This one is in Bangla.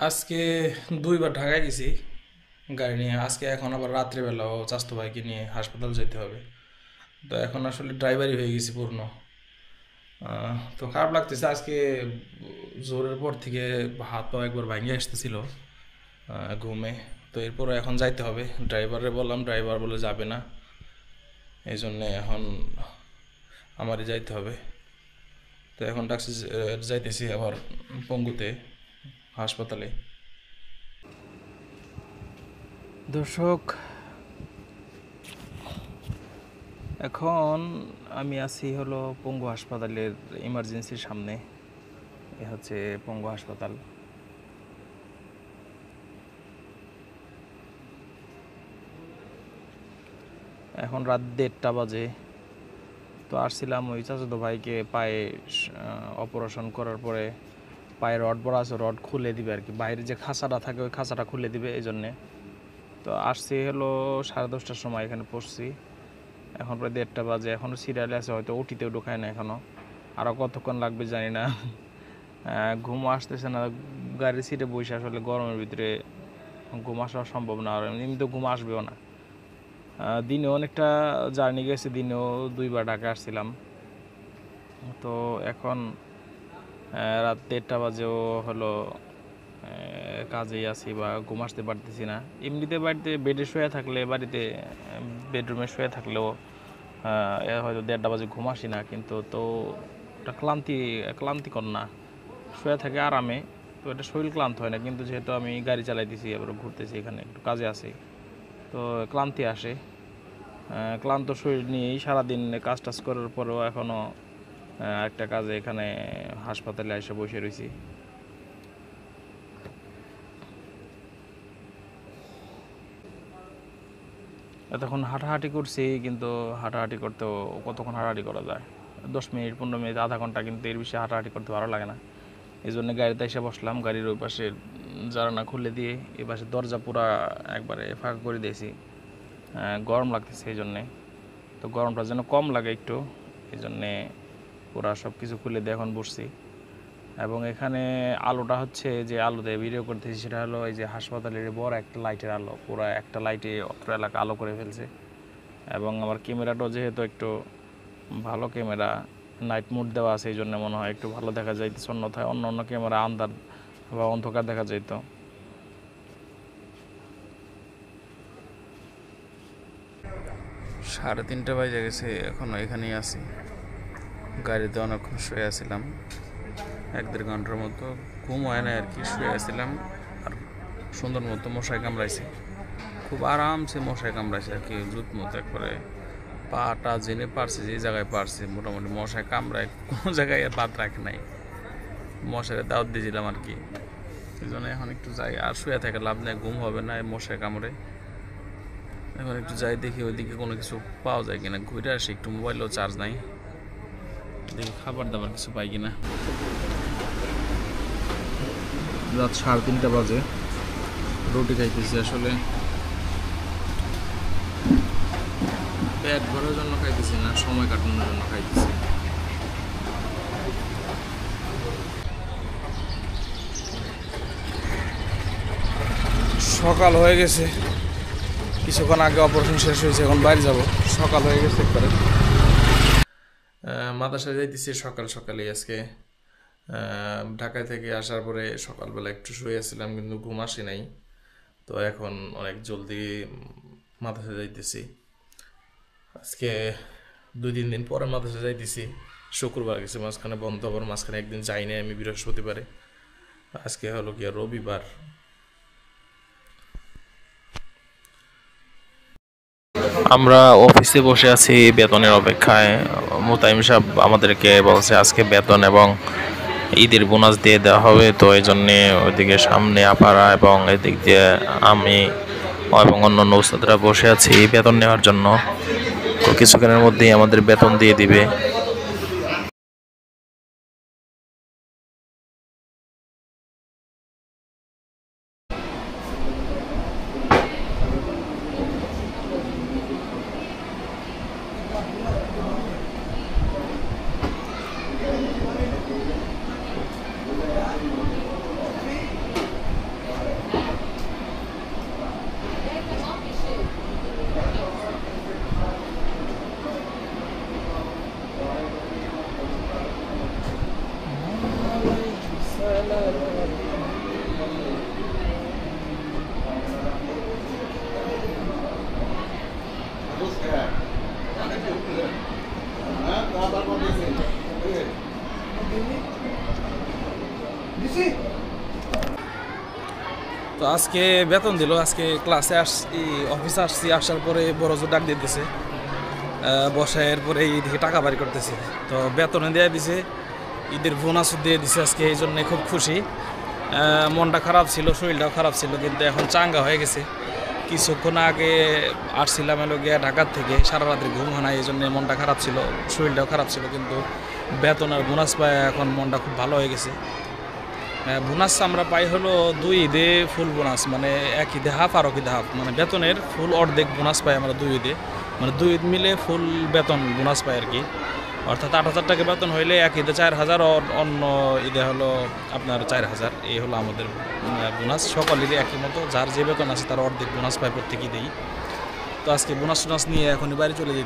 আজকে দুইবার ঢাকায় গেছি গাড়ি নিয়ে। আজকে এখন আবার রাত্রিবেলাও চাস্তু ভাইকে নিয়ে হাসপাতাল যেতে হবে। তো এখন আসলে ড্রাইভারই হয়ে গেছি পূর্ণ। তো খারাপ লাগতেছে আজকে। জোরের পর থেকে হাত পা একবার ভাঙে আসতেছিল ঘুমে। তো এরপর এখন যাইতে হবে। ড্রাইভারে বললাম, ড্রাইভার বলে যাবে না, এই জন্যে এখন আমারই যাইতে হবে। তো এখন ডাকছি, যাইতেছি আবার পঙ্গুতে হাসপাতালে। দর্শক, এখন আমি আছি হলো পঙ্গু হাসপাতালের ইমার্জেন্সির সামনে। এ হচ্ছে পঙ্গু হাসপাতাল। এখন রাত 1:30 বাজে। তো আসছিলাম ওই চাচাতো ভাইকে পায়ে অপারেশন করার পরে পায়ে রড বড়া আছে, রড খুলে দিবে আর কি, বাইরে যে খাঁচাটা থাকে ওই খাঁচাটা খুলে দিবে, এই জন্যে। তো আসছি হলো 10:30টার সময় এখানে পড়ছি। এখন প্রায় 1:30 বাজে, এখনও সিরিয়ালে আছে, হয়তো ওটিতেও ঢোকায় না এখনও। আরও কতক্ষণ লাগবে জানি না। ঘুম আসতেছে না, গাড়ির সিটে বসে আসলে গরমের ভিতরে ঘুম আসা সম্ভব না, আর এমনি তো ঘুম আসবেও না। দিনেও অনেকটা জার্নি গেছে, দিনেও দুইবার ঢাকা আসছিলাম। তো এখন রাত 1:30 বাজেও হলো কাজেই আছি বা ঘুম আসতে পারতেছি না। এমনিতে বাড়িতে বেডে শুয়ে থাকলে, বাড়িতে বেডরুমে শুয়ে থাকলেও হয়তো 1:30 বাজে ঘুম আসি না, কিন্তু তো এটা ক্লান্তিকর না, শুয়ে থাকে আরামে। তো এটা শরীর ক্লান্ত হয় না, কিন্তু যেহেতু আমি গাড়ি চালাইতেছি, এবার ঘুরতেছি, এখানে একটু কাজে আছি, তো ক্লান্তি আসে। ক্লান্ত শরীর নিয়েই সারাদিন কাজ টাজ করার পরেও এখনও একটা কাজে এখানে হাসপাতালে এসে বসে রয়েছি। এতক্ষণ হাঁটাহাঁটি করছি, কিন্তু হাঁটাহাঁটি করতেও কতক্ষণ হাঁটাহাঁটি করা যায়? 10 মিনিট, 15 মিনিট, আধা ঘন্টা, কিন্তু এর বেশি হাঁটাহাঁটি করতে ভালো লাগে না। এই জন্য গাড়িতে এসে বসলাম। গাড়ির ওই পাশে জানালা খুলে দিয়ে এই পাশে দরজা পুরা একবারে ফাঁকা করে দিয়েছি। গরম লাগতেছে এই জন্যে। তো গরমটা যেন কম লাগে একটু, এই জন্যে পুরা সব কিছু খুলে দিয়ে এখন বসছি। এবং এখানে আলোটা হচ্ছে, যে আলোতে ভিডিও করতেছি, সেটা হলো এই যে হাসপাতালের বড় একটা লাইটের আলো, পুরো একটা লাইটে অত্র এলাকা আলো করে ফেলছে। এবং আমার ক্যামেরাটাও যেহেতু একটু ভালো ক্যামেরা, নাইট মোড দেওয়া আছে, এই জন্য মনে হয় একটু ভালো দেখা যাইতেছে, অন্যথায় অন্য অন্য ক্যামেরা আন্ধার বা অন্ধকার দেখা যাইত। 3:30 বাজে গেছে, এখনও এখানেই আছি। গাড়িতে অনেকক্ষণ শুয়ে আসছিলাম, 1-1.5 ঘন্টার মতো। ঘুম হয় না আর কি, শুয়ে আসছিলাম। আর সুন্দর মতো মশায় কামড়াইছে, খুব আরামসে মশায় কামড়াইছে আর কি, জুত মতো একবারে পাটা জেনে পারছে, যে জায়গায় পারছে মোটামুটি মশায় কামড়ায়, কোনো জায়গায় আর বাদ রাখে নাই। মশারে দাওয়াত দিয়েছিলাম আর কি, এই জন্য এখন একটু যাই। আর শুয়ে থাকে লাভ নেই, ঘুম হবে না মশায় কামড়ে। এখন একটু যাই, দেখি ওইদিকে কোনো কিছু পাওয়া যায় কিনা, ঘুরে আসি একটু। মোবাইলেও চার্জ নাই, দেখি খাবার দাবার কিছু পাই কিনা। রাত 3:30 বাজে, রুটি খাইতেছি। আসলে পেট ভরার জন্য খাইতেছি না, সময় কাটানোর জন্য খাইতেছি। সকাল হয়ে গেছে, কিছুক্ষণ আগে অপারেশন শেষ হয়েছে, এখন বাইরে যাব। সকাল হয়ে গেছে একবারে। মাদ্রাসায় যাইতেছি সকাল সকালই আজকে। ঢাকায় থেকে আসার পরে সকালবেলা একটু শুয়ে আসছিলাম, কিন্তু ঘুম আসি নাই। তো এখন অনেক জলদি মাদ্রাসায় যাইতেছি। আজকে 2-3 দিন পরে মাদ্রাসায় যাইতেছি। শুক্রবার গেছে, মাঝখানে বন্ধ, আবার মাঝখানে একদিন যাই নাই আমি, বৃহস্পতিবারে। আজকে হলো গিয়া রবিবার। আমরা অফিসে বসে আছি বেতনের অপেক্ষায়। মোতায়েম সাহেব আমাদেরকে বলছে আজকে বেতন এবং ঈদের বোনাস দিয়ে দেওয়া হবে। তো এই জন্যে ওইদিকে সামনে আপারা এবং এদিক দিয়ে আমি এবং অন্যান্য উস্তাদরা বসে আছি বেতন নেওয়ার জন্য। তো কিছুক্ষণের মধ্যেই আমাদের বেতন দিয়ে দিবে। তো আজকে বেতন দিল, আজকে ক্লাসে আসছি, অফিসে আসছি, আসার পরে বড় জোর ডাক দিয়ে দিতেছে, বসে এরপরে এইদিকে টাকা বাড়ি করতেছে। তো বেতনে দিয়ে দিছে, ঈদের বোনাসও দিয়ে দিছে আজকে, এই জন্যে খুব খুশি। মনটা খারাপ ছিল, শরীরটাও খারাপ ছিল, কিন্তু এখন চাঙ্গা হয়ে গেছে। কিছুক্ষণ আগে আসছিলাম এলো গিয়া ঢাকার থেকে, সারা রাত্রি ঘুম হয় না, এই জন্যে মনটা খারাপ ছিল, শরীরটাও খারাপ ছিল, কিন্তু বেতন আর বোনাস পায় এখন মনটা খুব ভালো হয়ে গেছে। বোনাস আমরা পাই হলো 2 ঈদে ফুল বোনাস, মানে এক ঈদে হাফ আর এক ঈদে হাফ, মানে বেতনের ফুল অর্ধেক বোনাস পাই আমরা 2 ঈদে, মানে 2 ঈদ মিলে ফুল বেতন বোনাস পাই আর কি। অর্থাৎ 8,000 টাকা বেতন হইলে এক ঈদে 4,000, অন্য ঈদে হলো আপনার 4,000। এই হলো আমাদের বোনাস। সকল ঈদে একই মতো, যার যে বেতন আছে তার অর্ধেক বোনাস পায় প্রত্যেক ঈদেই। তো আজকে বোনাস টোনাস নিয়ে এখনই বাড়ি চলে যেতে